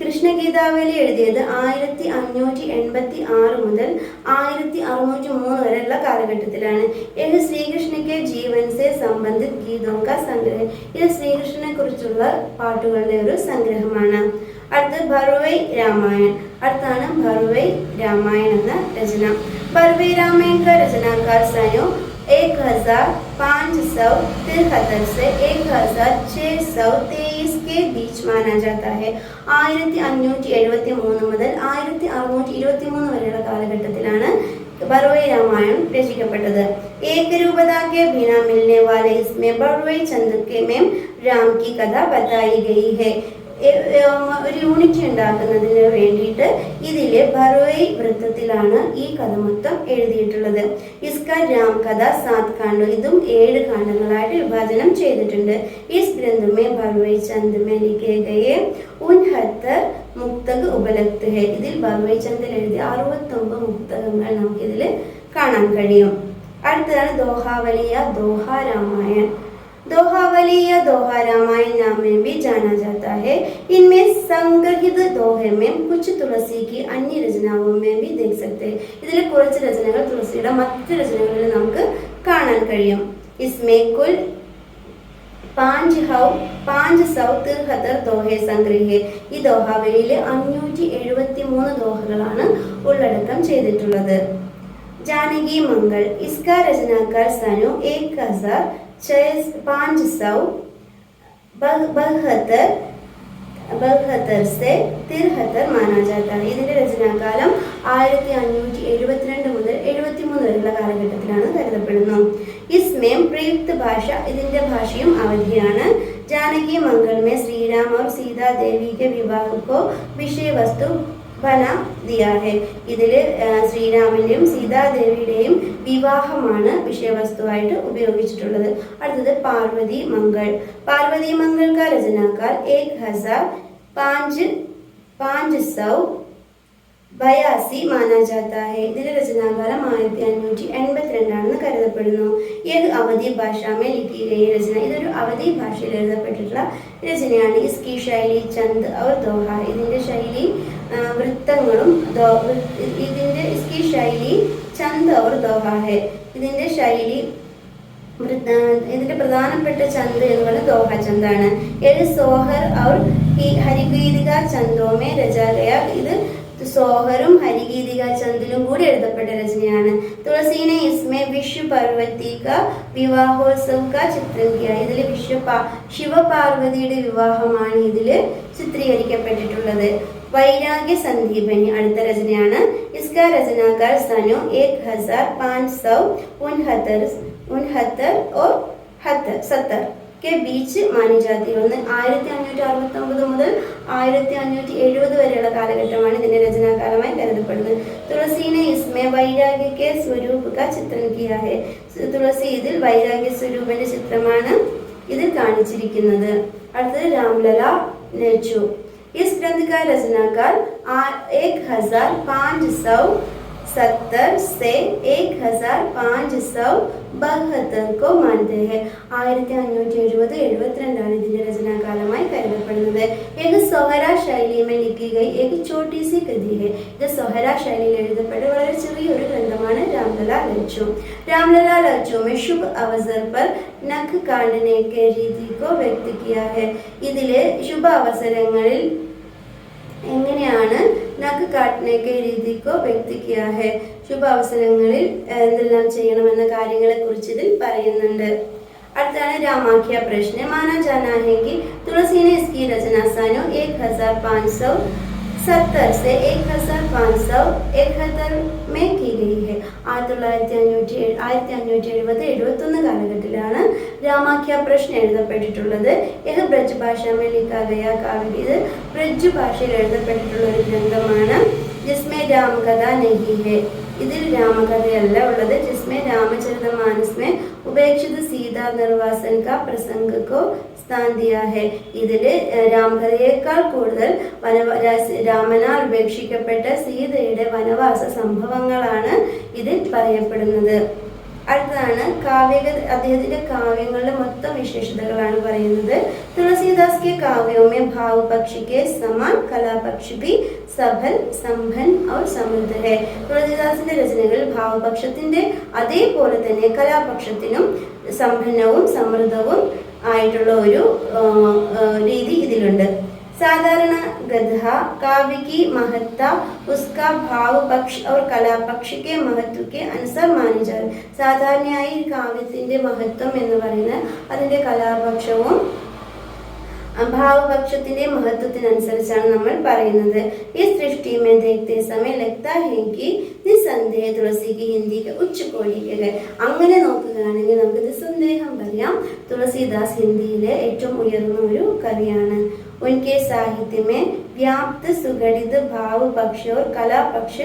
കൃഷ്ണ ഗീതാവലി എഴുതിയത് 1586 മുതൽ 1603 വരെയുള്ള കാലഘട്ടത്തിലാണ്. ഇത് ശ്രീകൃഷ്ണന്റെ ജീവൻ സെ സംബന്ധിത ഗീതോं का സംഗ്രഹം. ഇത് ശ്രീകൃഷ്ണനെ കുറിച്ചുള്ള പാട്ടുകളുടെ ഒരു സംഗ്രഹമാണ്. അടുത്ത് ഭർവൈ രാമായൺ. അടുത്താണ് ഭർവൈ രാമായൺ എന്ന രചന. ഭർവൈ രാമായൺ का रचनाकाल सन 1573 से 1623 के बीच माना जाता है. 1573 മുതൽ 1623 വരെയുള്ള കാലഘട്ടത്തിലാണ് ഭർവൈ രാമായൺ രചിക്കപ്പെട്ടത്. ഏകരൂപതാ के बिना मिलने वाले इसमें भरवई चंद्र के में राम की कथा बताई गई है. ഒരു യൂണിറ്റ് ഉണ്ടാക്കുന്നതിന് വേണ്ടിയിട്ട് ഇതിലെ ഭർവൈ വൃത്തത്തിലാണ് ഈ കഥ മൊത്തം എഴുതിയിട്ടുള്ളത്. ഇസ്ക രാം കഥ 7 കാണ്ഡോ. ഇതും 7 കാണ്ഡങ്ങളായിട്ട് വിഭാജനം ചെയ്തിട്ടുണ്ട്. ഇസ് ഗ്രന്ഥമേ ഭർവൈ ചന്ദ് മേ ലിഖേ ഗയേ 69 മുക്തക് ഉപലബ്ധ ഹെ. ഇതിൽ ഭർവൈ ചന്ദിൽ എഴുതിയ 69 മുക്തകങ്ങൾ നമുക്കിതിൽ കാണാൻ കഴിയും. അടുത്തതാണ് ദോഹാവലിയ ദോഹാ രാമായൺ. दोहावली या दोहा रामायण नाम में भी जाना जाता है. इनमें संग्रहित दोहे में कुछ तुलसी की अन्य रचनाओं में भी देख सकते हैं. ഇതിൽ കുറച്ച് രചനകൾ തുളസിയുടെ മറ്റ് രചനകളിൽ നമുക്ക് കാണാൻ കഴിയും. इसमें कुल പാഞ്ച് സൗ തിർഹത്തർ ദോഹെ സംഗ്രഹേ. ഈ ദോഹാവലിയിൽ 573 ദോഹകളാണ് ഉള്ളടക്കം ചെയ്തിട്ടുള്ളത്. ജാനകി മംഗൾ ഇസ്കാ രചനാക്കാർ സനു 1572 से 73 മാനാ ജാതാ ഹൈ. ഇതിന്റെ രചനാകാലം 1572 മുതൽ 73 വരെയുള്ള കാലഘട്ടത്തിലാണ് കരുതപ്പെടുന്നു. ഇസ്മേം പ്രയുക്ത ഭാഷ, ഇതിന്റെ ഭാഷയും അവധിയാണ്. ജാനകി മംഗൾ में श्रीराम और सीता देवी के विवाह को विषय वस्तु ബന ദിയാ ഹെ. ഇതിൽ ശ്രീരാമന്റെയും സീതാദേവിയുടെയും വിവാഹമാണ് വിഷയവസ്തുവായിട്ട് ഉപയോഗിച്ചിട്ടുള്ളത്. അടുത്തത് പാർവതി മംഗൾ. പാർവതി മംഗൾ കാ രചനാകാൽ 1582 മാനാ ജാതാ ഹെ. ഇതിന്റെ രചനാകാലം 1582 ആണെന്ന് കരുതപ്പെടുന്നു. ഏത് അവധി ഭാഷാമേ ലിഖി ഗയി രചന. ഇതൊരു അവധി ഭാഷയിൽ എഴുതപ്പെട്ടിട്ടുള്ള രചനയാണ്. ഇസ്കി ശൈലി ചന്ദ് ഔർ ദോഹ. ഇതിന്റെ ശൈലി വൃത്തങ്ങളും इसकी शैली चंद और दोहा है. ഇതിന്റെ ശൈലി ഇതിന്റെ പ്രധാനപ്പെട്ട ചന്ദ് എന്ന് പറയുന്നത് ദോഹ ചന്ദാണ്. ഏഴ് സോഹർ ഔർ ഹരിഗീതിക ചന്ദോമേ രചാഗയ. ഇത് സോഹറും ഹരിഗീതിക ചന്ദിലും കൂടി എഴുതപ്പെട്ട രചനയാണ്. തുളസീനെ ഇസ്മേ വിശ്വ പാർവതി കാ വിവാഹോത്സവ കാ ചിത്രം കിയ. ഇതിൽ ശിവപാർവതിയുടെ വിവാഹമാണ് ഇതിൽ ചിത്രീകരിക്കപ്പെട്ടിട്ടുള്ളത്. വൈരാഗ്യ സന്ദീപനി അടുത്ത രചനയാണ്. ഇസ്കാ രചനാകാർ സനു 1569 और 70 के बीच മാനി ജാതി. 1569 മുതൽ 1570 വരെയുള്ള കാലഘട്ടമാണ് ഇതിന്റെ രചനാകാലമായി കരുതപ്പെടുന്നത്. തുളസീനെ ഇസ്മേ വൈരാഗ്യ കെ സ്വരൂപ കാ ചിത്രം കിയാ ഹെ. തുളസി ഇതിൽ വൈരാഗ്യ സ്വരൂപന്റെ ചിത്രമാണ് ഇതിൽ കാണിച്ചിരിക്കുന്നത്. അടുത്തത് രാംലല നെച്ചു. इस ग्रंथ का रचनाकार 1570 से 1572 को मानते हैं. 1570-72 ഇതിന്റെ രചനാകാലമായി കരുതപ്പെടുന്നത്. एक सोहरा शैली में लिखी गई एक छोटी सी कृति है. ഇത് സൊഹര ശൈലിയിൽ എഴുതപ്പെട്ട വളരെ ചെറിയൊരു ഗ്രന്ഥമാണ് രാംലല ലച്ചു. രാംലല ലച്ചു में शुभ अवसर पर नख काटने के रीति को व्यक्त किया है. ഇതിലെ ശുഭ അവസരങ്ങളിൽ എങ്ങനെയാണ് നഖ് കാട്ടനേക്കെ രീതിക്കോ വ്യക്തി കിയാ ഹെ. ശുഭ അവസരങ്ങളിൽ എന്തെല്ലാം ചെയ്യണമെന്ന കാര്യങ്ങളെ കുറിച്ച് ഇതിൽ പറയുന്നുണ്ട്. അടുത്താണ് രാമാഖ്യ പ്രശ്ന. മാനാ ജാനാ ഹെ कि तुलसी ने इसकी रचना सन 1570 से 1571 में की गई है. 1570-71 കാലഘട്ടത്തിലാണ് രാമാഖ്യ പ്രശ്ന എഴുതപ്പെട്ടിട്ടുള്ളത്. യഹ് ബ്രജ് ഭാഷ में लिखा गया काव्य. ഇത് ബ്രജ് ഭാഷയിൽ എഴുതപ്പെട്ടിട്ടുള്ള ഒരു ഗ്രന്ഥമാണ്. ജിസ്മേ രാമകഥ നഹി ഹെ. ഇതിൽ രാമകഥയല്ല ഉള്ളത്. ജിസ്മേ രാമചരിതമാനസ് में ഉപേക്ഷിത സീതാ നിർവാസൻ കാ പ്രസംഗ കോ സ്ഥാൻ ദിയാ ഹെ. ഇതിൽ രാമകഥയേക്കാൾ കൂടുതൽ രാമനാൽ ഉപേക്ഷിക്കപ്പെട്ട സീതയുടെ വനവാസ സംഭവങ്ങളാണ് ഇതിൽ പറയപ്പെടുന്നത്. അടുത്തതാണ് അദ്ദേഹത്തിന്റെ കാവ്യങ്ങളുടെ മൊത്തം വിശേഷതകളാണ് പറയുന്നത്. തുളസീദാസ് के काव्यों में भाव पक्ष के समान कला पक्ष भी सबल संपन्न और समृद्ध है. തുളസീദാസിന്റെ രചനകളിൽ ഭാവപക്ഷത്തിന്റെ അതേപോലെ തന്നെ കലാപക്ഷത്തിനും സമ്പന്നവും സമൃദ്ധവും ആയിട്ടുള്ള ഒരു രീതി ഇതിലുണ്ട്. साधारण गधा काव्य की महत्ता उसका भाव पक्ष और कला पक्ष के महत्व के अनुसार मानी जाए. സാധാരണയായി കാവ്യത്തിന്റെ മഹത്വം എന്ന് പറയുന്നത് അതിന്റെ കലാപക്ഷവും ഭാവപക്ഷത്തിന്റെ മഹത്വത്തിനനുസരിച്ചാണ് നമ്മൾ പറയുന്നത്. ഈ സൃഷ്ടി में देखते समय लगता है कि निसंदेह तुलसी की हिंदी के उच्च कोटि के है. അങ്ങനെ നോക്കുകയാണെങ്കിൽ നമുക്ക് നിസ്സന്ദേഹം പറയാം തുളസീദാസ് ഹിന്ദിയിലെ ഏറ്റവും ഉയർന്ന ഒരു കവിയാണ്. उनके साहित्य में व्याप्त सुगठित भाव पक्ष और कला पक्ष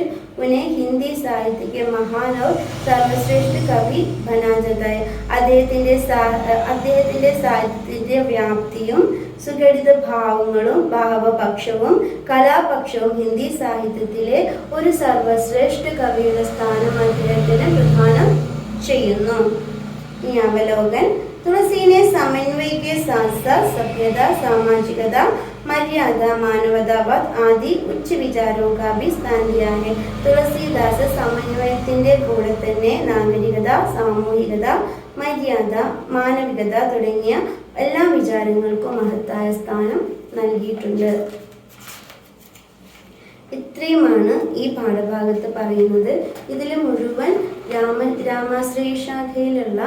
उन्हें हिंदी साहित्य के महान और सर्वश्रेष्ठ कवि बना जाता है. അദ്ദേഹത്തിന്റെ സാഹിത്യത്തിന്റെ വ്യാപ്തിയും സുഘടിത ഭാവങ്ങളും ഭാവപക്ഷവും കലാപക്ഷവും ഹിന്ദി സാഹിത്യത്തിലെ ഒരു സർവശ്രേഷ്ഠ കവിയുടെ സ്ഥാനം അദ്ദേഹത്തിന് പ്രദാനം ചെയ്യുന്നു. ഈ അവലോകൻ तुलसी ने समन्वय के साथ साथ सभ्यता, सामाजिकता, मर्यादा, मानवतावाद आदि उच्च विचारों का भी स्थान दिया है. തുളസീദാസ് സമന്വയത്തിന്റെ കൂടെ തന്നെ നാഗരികത, സാമൂഹികത, മര്യാദ, മാനവികത തുടങ്ങിയ എല്ലാ വിചാരങ്ങൾക്കും മഹത്തായ സ്ഥാനം നൽകിയിട്ടുണ്ട്. ഇത്രയുമാണ് ഈ പാഠഭാഗത്ത് പറയുന്നത്. ഇതിൽ മുഴുവൻ രാമാശ്രയ ശാഖയിലുള്ള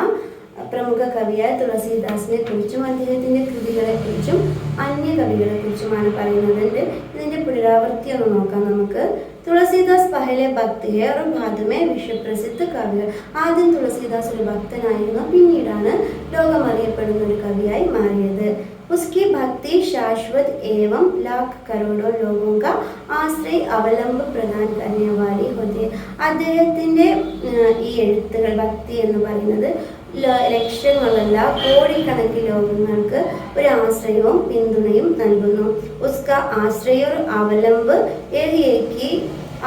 പ്രമുഖ കവിയായ തുളസീദാസിനെ കുറിച്ചും അദ്ദേഹത്തിന്റെ കൃതികളെ കുറിച്ചും അന്യ കവികളെ കുറിച്ചുമാണ് പറയുന്നത്. ഇതിന്റെ പുനരാവൃത്തി ഒന്ന് നോക്കാം നമുക്ക്. തുളസീദാസ് പഹലെ ഭക്ത് ഹെ और बाद में വിശ്വപ്രസിദ്ധ കവി. ആദ്യം തുളസീദാസ് ഒരു ഭക്തനായിരുന്നു, പിന്നീടാണ് ലോകമറിയപ്പെടുന്ന ഒരു കവിയായി മാറിയത്. उसकी भक्ति शाश्वत एवं लाख करोड़ों लोगों का ആശ്രയ അവലംബ പ്രദാൻ करने वाली होती. അദ്ദേഹത്തിന്റെ ഈ എഴുത്തുകൾ, ഭക്തി എന്ന് പറയുന്നത് ലക്ഷങ്ങളല്ല കോടിക്കണക്കിന് ലോകങ്ങൾക്ക് ഒരു ആശ്രയവും പിന്തുണയും നൽകുന്നു. ഉസ്ക ആശ്രയ അവലംബ് ഏകി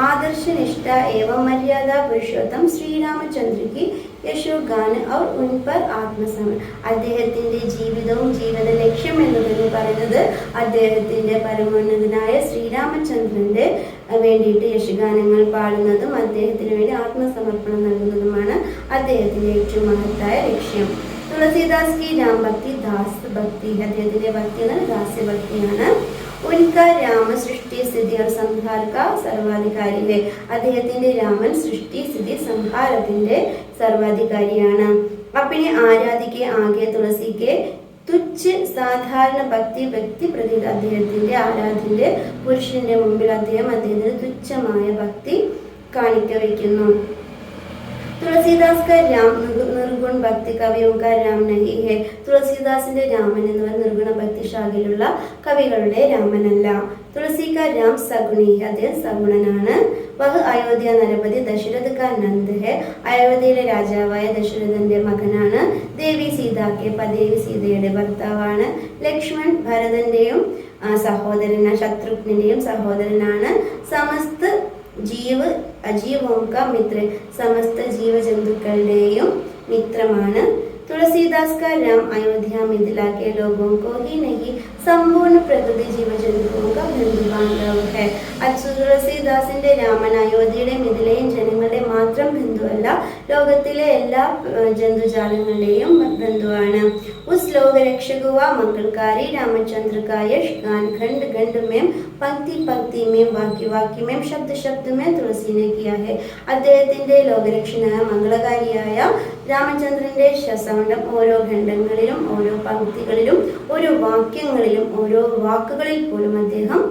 ആദർശനിഷ്ഠ एवं मर्यादा पुरुषोत्तम ശ്രീരാമചന്ദ്ര की യശോഗാൻ और उन पर ആത്മസമർപ്പണം. അദ്ദേഹത്തിന്റെ ജീവിതവും ജീവിത ലക്ഷ്യം എന്ന് തന്നെ പറയുന്നത് അദ്ദേഹത്തിന്റെ പരമോന്നതനായ ശ്രീരാമചന്ദ്രന്റെ വേണ്ടിയിട്ട് യശഗാനങ്ങൾ പാടുന്നതും അദ്ദേഹത്തിന് വേണ്ടി ആത്മസമർപ്പണം നൽകുന്നതുമാണ് അദ്ദേഹത്തിന്റെ ഏറ്റവും മഹത്തായ ലക്ഷ്യം. തുളസീദാസ് की राम भक्ति दास भक्ति. അദ്ദേഹത്തിന്റെ ഭക്തി എന്നത് ദാസ്യഭക്തിയാണ്. उनका രാമ സൃഷ്ടി സ്ഥിതി और സംഹാര का സർവാധികാരി है. അദ്ദേഹത്തിന്റെ രാമൻ സൃഷ്ടി സ്ഥിതി സംഹാരത്തിന്റെ സർവാധികാരിയാണ്. अपने ആരാധിക്കെ ആകെ തുളസിക്ക് തുച്ഛ സാധാരണ ഭക്തി വ്യക്തി പ്രതി. അദ്ദേഹത്തിന്റെ ആരാധ്യന്റെ പുരുഷന്റെ മുമ്പിൽ അദ്ദേഹത്തിന് തുച്ഛമായ ഭക്തി കാണിക്കവയ്ക്കുന്നു. तुलसीदास का राम निर्गुण भक्ति कवियों का राम नहीं है. തുളസീദാസിന്റെ രാമൻ എന്ന് പറയുന്ന നിർഗുണ ഭക്തി ശാഖയിലുള്ള കവികളുടെ രാമനല്ല. തുളസി का राम सगुणी है. അദ്ദേഹം സഗുണനാണ്. വഹ് അയോധ്യ നരപതി ദശരഥ का नंद है. അയോധ്യയിലെ രാജാവായ ദശരഥന്റെ മകനാണ്. ദേവി സീതാക്കെ പദേവി സീതയുടെ ഭർത്താവാണ്. ലക്ഷ്മൺ ഭരതന്റെയും സഹോദരനാണ്, ശത്രുഘ്നന്റെയും സഹോദരനാണ്. സമസ്ത ജീവ് അജീവോം കാ മിത്ര. സമസ്ത ജീവജന്തുക്കളുടെയും മിത്രമാണ്. തുളസീദാസ് का राम अयोध्या मिथिला के लोगों को ही नहीं संपूर्ण प्रकृति जीवजंतुओं का बंधु बांधव है. തുളസീദാസിന്റെ രാമൻ അയോധ്യയുടെ മിഥിലയും ജനങ്ങളുടെ മാത്രം ബന്ധുവല്ല, ലോകത്തിലെ എല്ലാ ജന്തുജാലങ്ങളുടെയും ബന്ധുവാണ്. उस लोक रक्षक हुआ मंगलकारी रामचंद्र का यश गान खंड खंड में पंक्ति पंक्ति में वाक्य वाक्य में शब्द शब्द में तुलसी ने किया है. അദ്ദേഹത്തിന്റെ ലോകരക്ഷനായ മംഗളകാരിയായ രാമചന്ദ്രന്റെ ശസവണ്ണം ഓരോ ഖണ്ഡങ്ങളിലും ഓരോ പംക്തികളിലും ഓരോ വാക്യങ്ങളിലും ഓരോ വാക്കുകളിൽ പോലും അദ്ദേഹം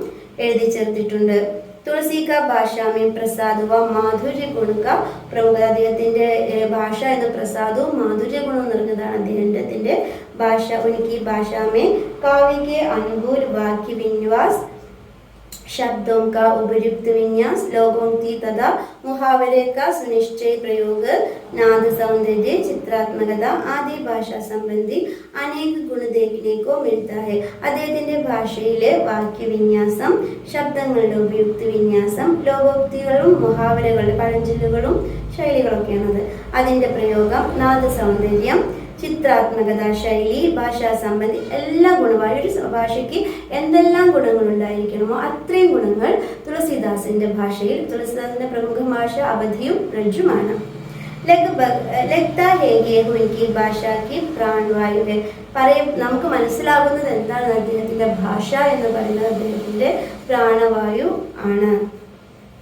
എഴുതി ചേർത്തിട്ടുണ്ട്. തുളസി का भाषा में प्रसाद व माधुर्य गुण का प्रमुख. അദ്ദേഹത്തിന്റെ ഭാഷ എന്ന പ്രസാദവും മാധുര്യ ഗുണവും നിറഞ്ഞതാണ് അദ്ദേഹത്തിന്റെ ഭാഷ. उनकी भाषा में काव्य के अनुकूल वाक्य विन्यास, शब्दों का उपयुक्त विन्यास, लोकोक्ति तथा मुहावरे का सुनिश्चय प्रयोग, नाद सौंदर्य, चित्रात्मकता आदि ഭാഷാ സംബന്ധി അനേക ഗുണ देखने को मिलता है. അദ്ദേഹത്തിന്റെ ഭാഷയിലെ വാക്യവിന്യാസം, ശബ്ദങ്ങളുടെ ഉപയുക്ത വിന്യാസം, ലോകോക്തികളും മുഹാവരകളുടെ പഴഞ്ചൊല്ലുകളും ശൈലികളൊക്കെയാണത്. അതിന്റെ പ്രയോഗം, നാദ സൗന്ദര്യം, ചിത്രാത്മകത, ശൈലി, ഭാഷാ സംബന്ധി എല്ലാ ഗുണവും. ഒരു ഭാഷയ്ക്ക് എന്തെല്ലാം ഗുണങ്ങൾ ഉണ്ടായിരിക്കണമോ അത്രയും ഗുണങ്ങൾ തുളസീദാസിന്റെ ഭാഷയിൽ. തുളസീദാസിന്റെ പ്രമുഖ ഭാഷ അവധിയും ബ്രജുമാണ്. നമുക്ക് മനസ്സിലാകുന്നത് എന്താണ് അദ്ദേഹത്തിന്റെ ഭാഷ എന്ന് പറയുന്നത് അദ്ദേഹത്തിന്റെ പ്രാണവായു ആണ്.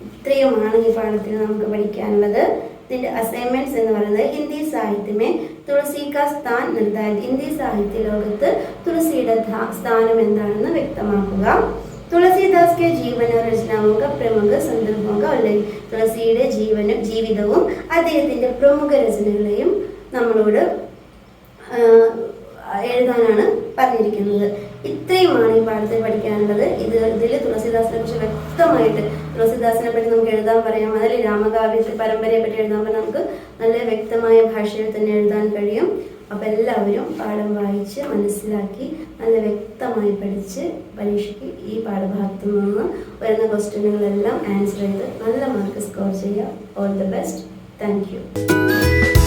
ഇത്രയുമാണ് ഈ പാഠത്തിന് നമുക്ക് പഠിക്കാനുള്ളത്. ഇതിന്റെ അസൈൻമെന്റ്സ് എന്ന് പറയുന്നത് ഹിന്ദി സാഹിത്യമേ തുളസി കാ സ്ഥാൻ നിർദ്ധാരിത. ഹിന്ദി സാഹിത്യ ലോകത്ത് തുളസിയുടെ സ്ഥാനം എന്താണെന്ന് വ്യക്തമാക്കുക. തുളസീദാസ് के जीवन और रचनाओं का प्रमुख संदर्भों का उल्लेख. തുളസിയുടെ ജീവിതവും അദ്ദേഹത്തിന്റെ പ്രമുഖ രചനകളെയും നമ്മളോട് എഴുതാനാണ് പറഞ്ഞിരിക്കുന്നത്. ഇത്രയുമാണ് ഈ പാഠത്തിൽ പഠിക്കാനുള്ളത്. ഇതിൽ തുളസീദാസിനെ കുറിച്ച് വ്യക്തമായിട്ട്, തുളസീദാസിനെ പറ്റി നമുക്ക് എഴുതാൻ പറയാം, അതിൽ രാമകാവ്യത്തിൽ പരമ്പരയെ പറ്റി എഴുതാൻ പറഞ്ഞാൽ നമുക്ക് നല്ല വ്യക്തമായ ഭാഷയിൽ തന്നെ എഴുതാൻ കഴിയും. അപ്പം എല്ലാവരും പാഠം വായിച്ച് മനസ്സിലാക്കി നല്ല വ്യക്തമായി പഠിച്ച് പരീക്ഷയ്ക്ക് ഈ പാഠഭാഗത്തു നിന്ന് വരുന്ന ക്വസ്റ്റ്യനുകളെല്ലാം ആൻസർ ചെയ്ത് നല്ല മാർക്ക് സ്കോർ ചെയ്യുക. All the best. Thank you.